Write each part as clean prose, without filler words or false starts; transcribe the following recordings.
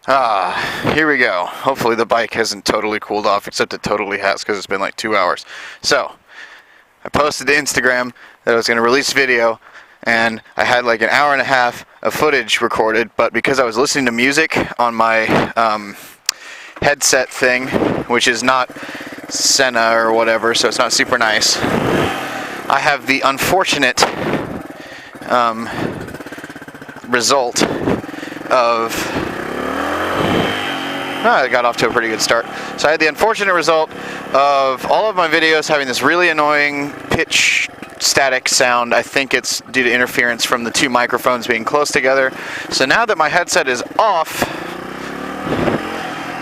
Here we go. Hopefully the bike hasn't totally cooled off, except it totally has because it's been like 2 hours. So, I posted to Instagram that I was going to release video, and I had like an hour and a half of footage recorded, but because I was listening to music on my headset thing, which is not Sena or whatever, so it's not super nice, I have the unfortunate result of... I got off to a pretty good start. So I had the unfortunate result of all of my videos having this really annoying pitch static sound. I think it's due to interference from the two microphones being close together. So now that my headset is off,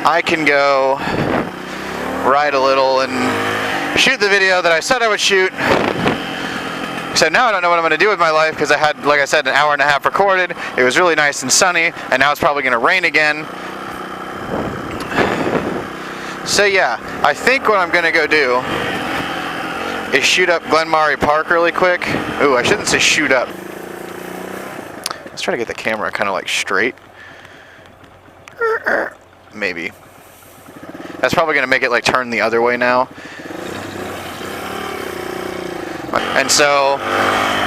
I can go ride a little and shoot the video that I said I would shoot. So now I don't know what I'm going to do with my life because I had, like I said, an hour and a half recorded. It was really nice and sunny, and now it's probably going to rain again. So yeah, I think what I'm going to go do is shoot up Glenmari Park really quick. Ooh, I shouldn't say shoot up. Let's try to get the camera kind of like straight. Maybe. That's probably going to make it like turn the other way now. And so,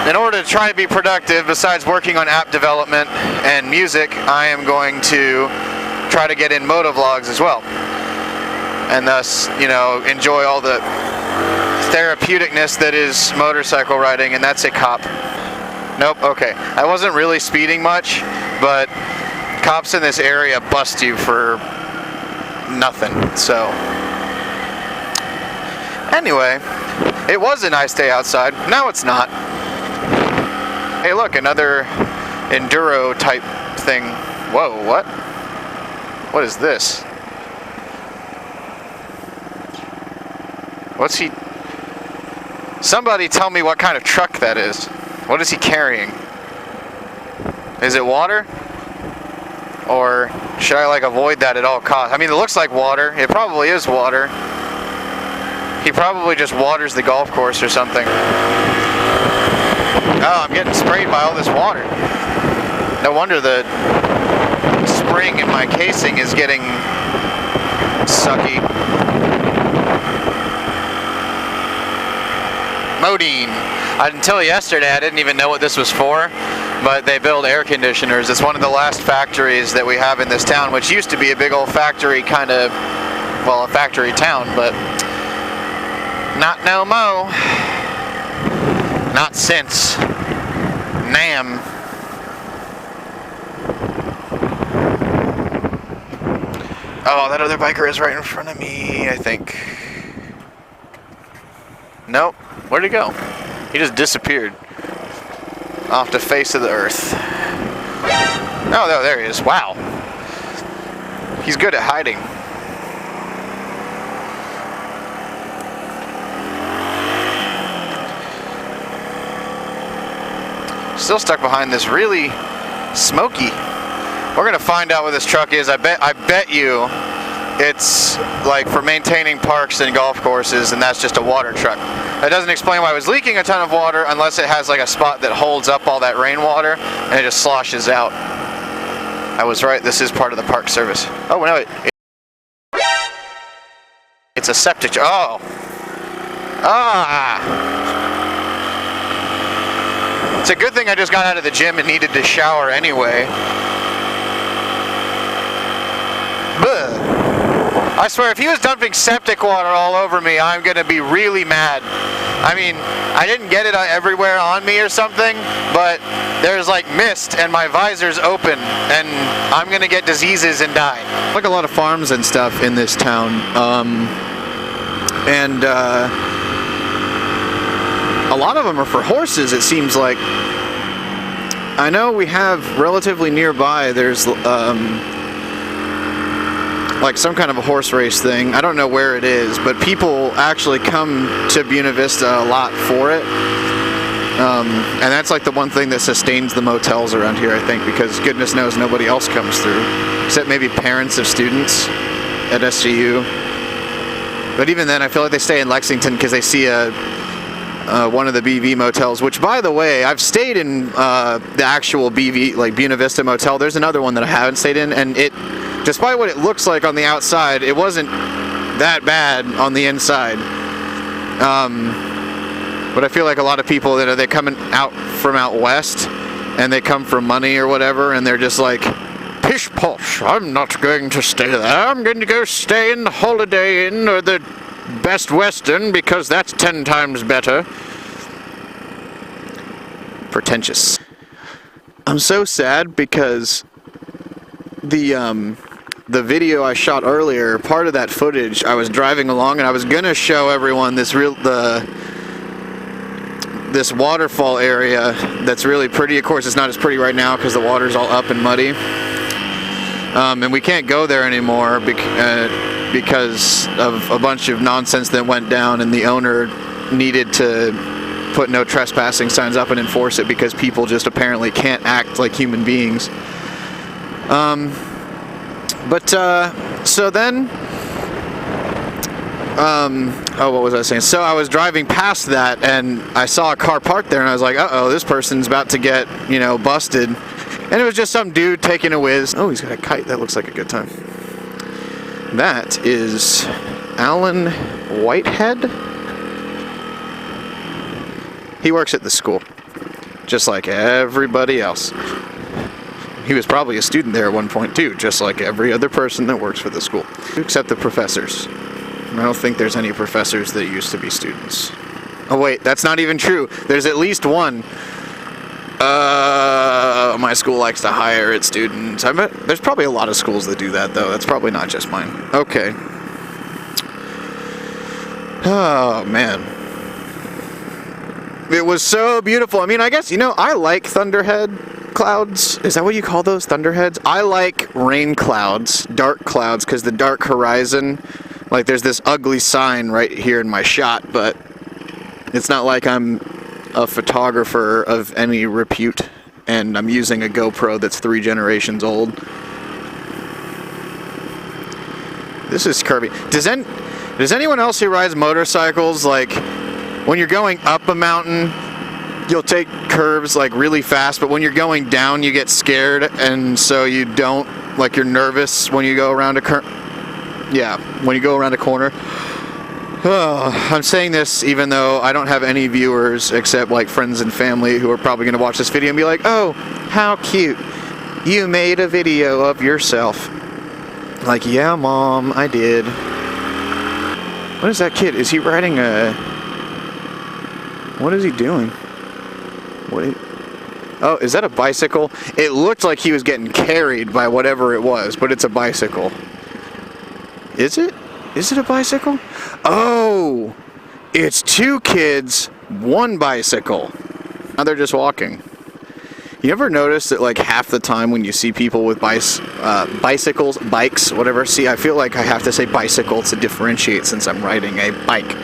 in order to try to be productive, besides working on app development and music, I am going to try to get in motovlogs as well. And thus, you know, enjoy all the therapeuticness that is motorcycle riding, and that's a cop. Nope, okay. I wasn't really speeding much, but cops in this area bust you for nothing, so. Anyway, it was a nice day outside. Now it's not. Hey, look, another enduro type thing. Whoa, what? What is this? What's he... Somebody tell me what kind of truck that is. What is he carrying? Is it water? Or should I like avoid that at all costs? I mean, it looks like water. It probably is water. He probably just waters the golf course or something. Oh, I'm getting sprayed by all this water. No wonder the spring in my casing is getting sucky. Modine. Until yesterday, I didn't even know what this was for, but they build air conditioners. It's one of the last factories that we have in this town, which used to be a big old factory kind of, well, a factory town, but not no mo. Not since NAM. Oh, that other biker is right in front of me, I think. Nope. Where'd he go? He just disappeared off the face of the earth. Oh, no, there he is. Wow. He's good at hiding. Still stuck behind this really smoky. We're gonna find out what this truck is. I bet you it's like for maintaining parks and golf courses, and that's just a water truck. That doesn't explain why it was leaking a ton of water unless it has like a spot that holds up all that rainwater and it just sloshes out. I was right, this is part of the park service. Oh no, it's a septic. Oh. It's a good thing I just got out of the gym and needed to shower anyway. Bleh. I swear, if he was dumping septic water all over me, I'm gonna be really mad. I mean, I didn't get it everywhere on me or something, but there's like mist and my visor's open and I'm gonna get diseases and die. Like a lot of farms and stuff in this town. A lot of them are for horses, it seems like. I know we have relatively nearby, there's like some kind of a horse race thing. I don't know where it is, but people actually come to Buena Vista a lot for it. And that's like the one thing that sustains the motels around here, I think, because goodness knows nobody else comes through, except maybe parents of students at SGU. But even then, I feel like they stay in Lexington because they see one of the BV motels, which, by the way, I've stayed in the actual BV, like Buena Vista motel. There's another one that I haven't stayed in, and despite what it looks like on the outside, it wasn't that bad on the inside. But I feel like a lot of people that they're coming out from out west, and they come for money or whatever, and they're just like, pish posh, I'm not going to stay there. I'm going to go stay in the Holiday Inn or the Best Western because that's 10 times better. Pretentious. I'm so sad because the video I shot earlier, part of that footage, I was driving along and I was gonna show everyone this waterfall area that's really pretty. Of course, it's not as pretty right now because the water's all up and muddy. And we can't go there anymore because of a bunch of nonsense that went down, and the owner needed to put no trespassing signs up and enforce it because people just apparently can't act like human beings. So then, what was I saying? So I was driving past that, and I saw a car parked there, and I was like, uh-oh, this person's about to get, busted. And it was just some dude taking a whiz. Oh, he's got a kite. That looks like a good time. That is Alan Whitehead. He works at the school, just like everybody else. He was probably a student there at one point too, just like every other person that works for the school. Except the professors. I don't think there's any professors that used to be students. Oh wait, that's not even true. There's at least one. My school likes to hire its students. I bet there's probably a lot of schools that do that though. That's probably not just mine. Okay. Oh man. It was so beautiful. I mean, I guess, I like thunderhead clouds. Is that what you call those? Thunderheads? I like rain clouds, dark clouds, because the dark horizon, like there's this ugly sign right here in my shot, but it's not like I'm a photographer of any repute and I'm using a GoPro that's 3 generations old. This is curvy. Does anyone else who rides motorcycles, like, when you're going up a mountain, you'll take curves like really fast, but when you're going down you get scared, and so you don't, like, you're nervous when you go around when you go around a corner. I'm saying this even though I don't have any viewers except like friends and family who are probably going to watch this video and be like, oh, how cute, you made a video of yourself. Like, yeah, Mom, I did. What is that kid? Is he riding a... What is he doing? Oh, is that a bicycle? It looked like he was getting carried by whatever it was, but it's a bicycle. Is it? Is it a bicycle? Oh! It's 2 kids, 1 bicycle. Now they're just walking. You ever notice that, like, half the time when you see people with bicycles, bikes, whatever, see, I feel like I have to say bicycle to differentiate since I'm riding a bike.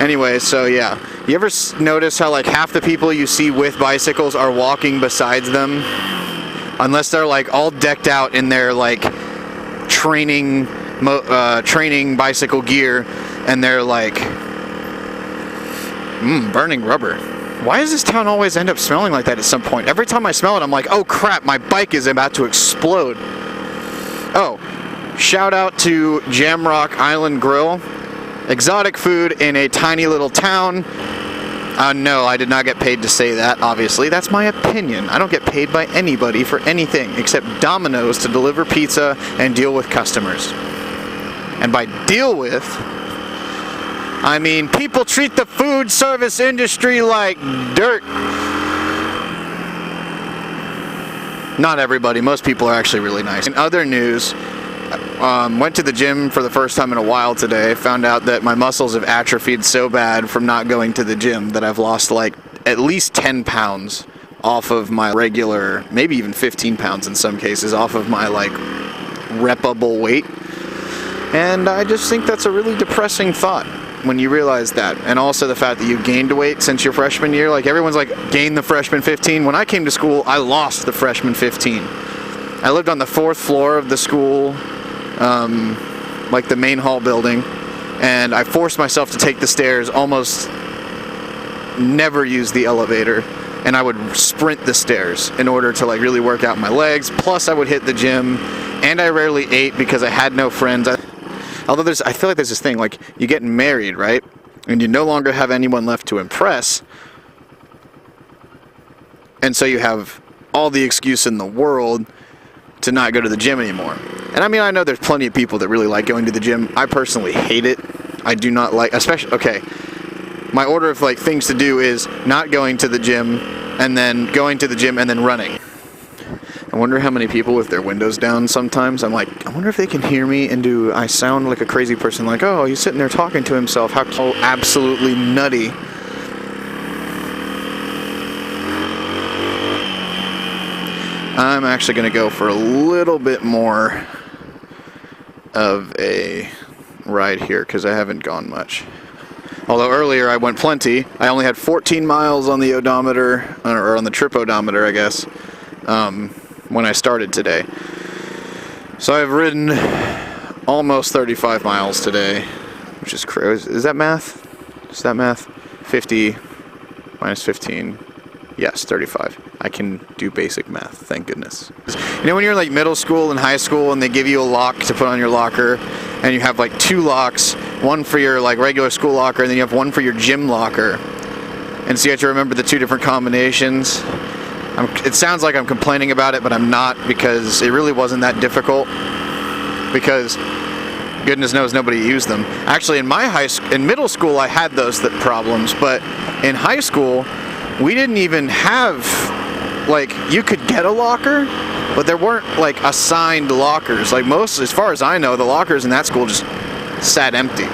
Anyway, so yeah. You ever notice how, like, half the people you see with bicycles are walking besides them? Unless they're, like, all decked out in their, like, training bicycle gear, and they're like, burning rubber. Why does this town always end up smelling like that at some point? Every time I smell it, I'm like, oh crap, my bike is about to explode. Oh, shout out to Jamrock Island Grill. Exotic food in a tiny little town. No, I did not get paid to say that, obviously. That's my opinion. I don't get paid by anybody for anything except Domino's to deliver pizza and deal with customers. And by deal with, I mean people treat the food service industry like dirt. Not everybody. Most people are actually really nice. In other news, went to the gym for the first time in a while today. Found out that my muscles have atrophied so bad from not going to the gym that I've lost like at least 10 pounds off of my regular, maybe even 15 pounds in some cases, off of my like repable weight. And I just think that's a really depressing thought when you realize that. And also the fact that you gained weight since your freshman year. Like, everyone's like, gain the freshman 15. When I came to school, I lost the freshman 15. I lived on the 4th floor of the school, like the main hall building, and I forced myself to take the stairs, almost never use the elevator, and I would sprint the stairs in order to like really work out my legs. Plus I would hit the gym and I rarely ate because I had no friends. Although I feel like there's this thing, like, you get married, right? And you no longer have anyone left to impress. And so you have all the excuse in the world to not go to the gym anymore. And I mean, I know there's plenty of people that really like going to the gym. I personally hate it. I do not like, especially, okay, my order of like things to do is not going to the gym and then going to the gym and then running. I wonder how many people with their windows down sometimes. I'm like, I wonder if they can hear me and do I sound like a crazy person, like, oh, he's sitting there talking to himself. How absolutely nutty. I'm actually going to go for a little bit more of a ride here because I haven't gone much. Although earlier I went plenty. I only had 14 miles on the odometer, or on the trip odometer, I guess, when I started today. So I've ridden almost 35 miles today, which is crazy. Is that math? Is that math? 50 minus 15. Yes, 35. I can do basic math, thank goodness. You know when you're in like middle school and high school and they give you a lock to put on your locker, and you have like 2 locks, one for your like regular school locker and then you have one for your gym locker. And so you have to remember the 2 different combinations. It sounds like I'm complaining about it, but I'm not, because it really wasn't that difficult. Because goodness knows nobody used them. Actually, in middle school I had those problems, but in high school we didn't even have, like, you could get a locker, but there weren't like assigned lockers. Like most, as far as I know, the lockers in that school just sat empty.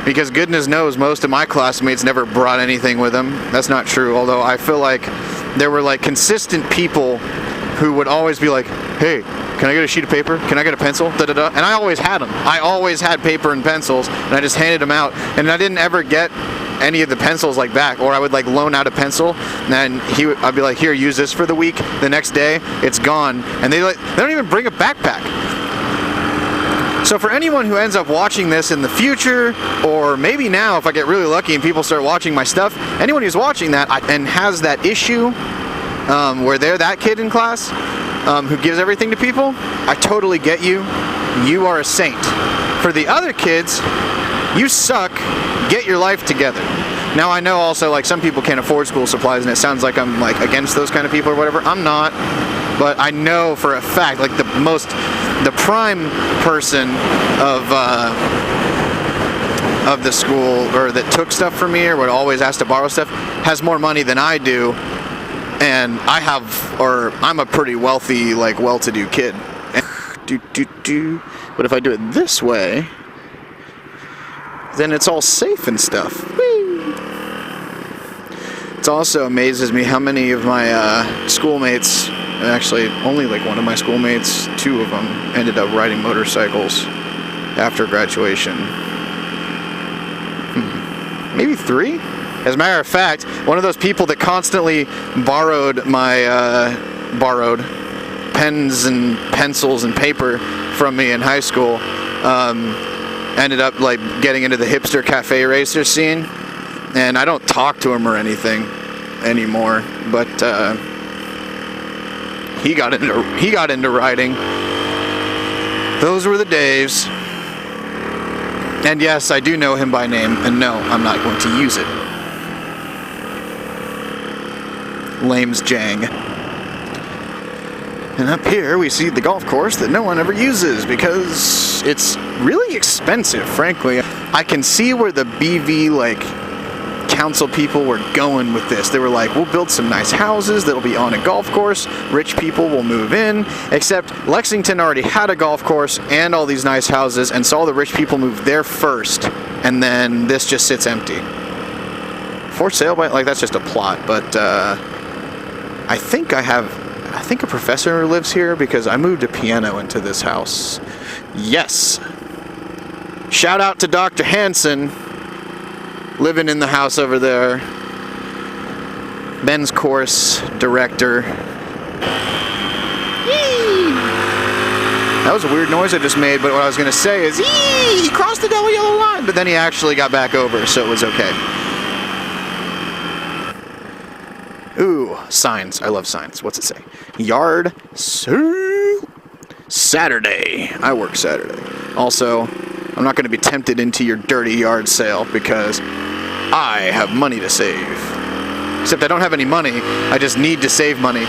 Because goodness knows most of my classmates never brought anything with them. That's not true, although I feel like there were like consistent people who would always be like, hey, can I get a sheet of paper? Can I get a pencil? Da, da, da. And I always had them. I always had paper and pencils, and I just handed them out. And I didn't ever get any of the pencils like back, or I would like loan out a pencil, and then I'd be like, here, use this for the week. The next day, it's gone, and they don't even bring a backpack. So for anyone who ends up watching this in the future, or maybe now if I get really lucky and people start watching my stuff, anyone who's watching that and has that issue where they're that kid in class who gives everything to people, I totally get you. You are a saint. For the other kids, you suck. Get your life together. Now I know also like some people can't afford school supplies, and it sounds like I'm like against those kind of people or whatever. I'm not, but I know for a fact like the prime person of the school, or that took stuff from me or would always ask to borrow stuff, has more money than I do, and I'm a pretty wealthy, like well-to-do kid. But if I do it this way, then it's all safe and stuff. Whee! It also amazes me how many of my schoolmates, actually only like one of my schoolmates, 2 of them, ended up riding motorcycles after graduation. Maybe 3? As a matter of fact, one of those people that constantly borrowed my borrowed pens and pencils and paper from me in high school, ended up like getting into the hipster cafe racer scene, and I don't talk to him or anything anymore, but he got into riding. Those were the days. And yes, I do know him by name, and no, I'm not going to use it. Lames Jang. And up here we see the golf course that no one ever uses because it's really expensive, frankly. I can see where the BV like council people were going with this. They were like, we'll build some nice houses that'll be on a golf course. Rich people will move in. Except Lexington already had a golf course and all these nice houses, and so all the rich people moved there first, and then this just sits empty. For sale by, like, that's just a plot, but I think a professor lives here because I moved a piano into this house. Yes. Shout out to Dr. Hansen, living in the house over there. Men's course director. Yee! That was a weird noise I just made, but what I was going to say is, yee! He crossed the double yellow line, but then he actually got back over, so it was okay. Ooh. signs. I love signs. What's it say? Yard sale Saturday. I work Saturday. Also, I'm not going to be tempted into your dirty yard sale because I have money to save. Except I don't have any money. I just need to save money.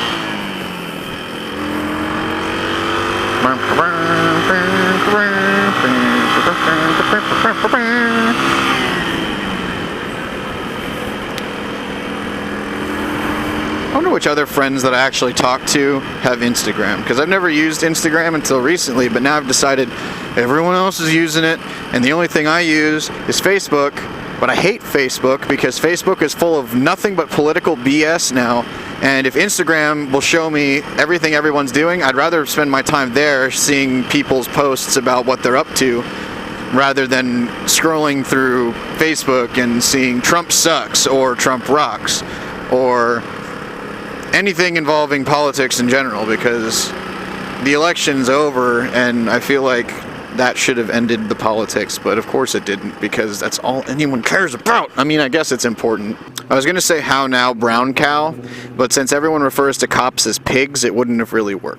I wonder which other friends that I actually talk to have Instagram, because I've never used Instagram until recently, but now I've decided everyone else is using it, and the only thing I use is Facebook. But I hate Facebook because Facebook is full of nothing but political BS now, and if Instagram will show me everything everyone's doing, I'd rather spend my time there seeing people's posts about what they're up to rather than scrolling through Facebook and seeing Trump sucks or Trump rocks or anything involving politics in general, because the election's over and I feel like that should have ended the politics, but of course it didn't, because that's all anyone cares about. I mean, I guess it's important. I was going to say how now brown cow, but since everyone refers to cops as pigs, it wouldn't have really worked.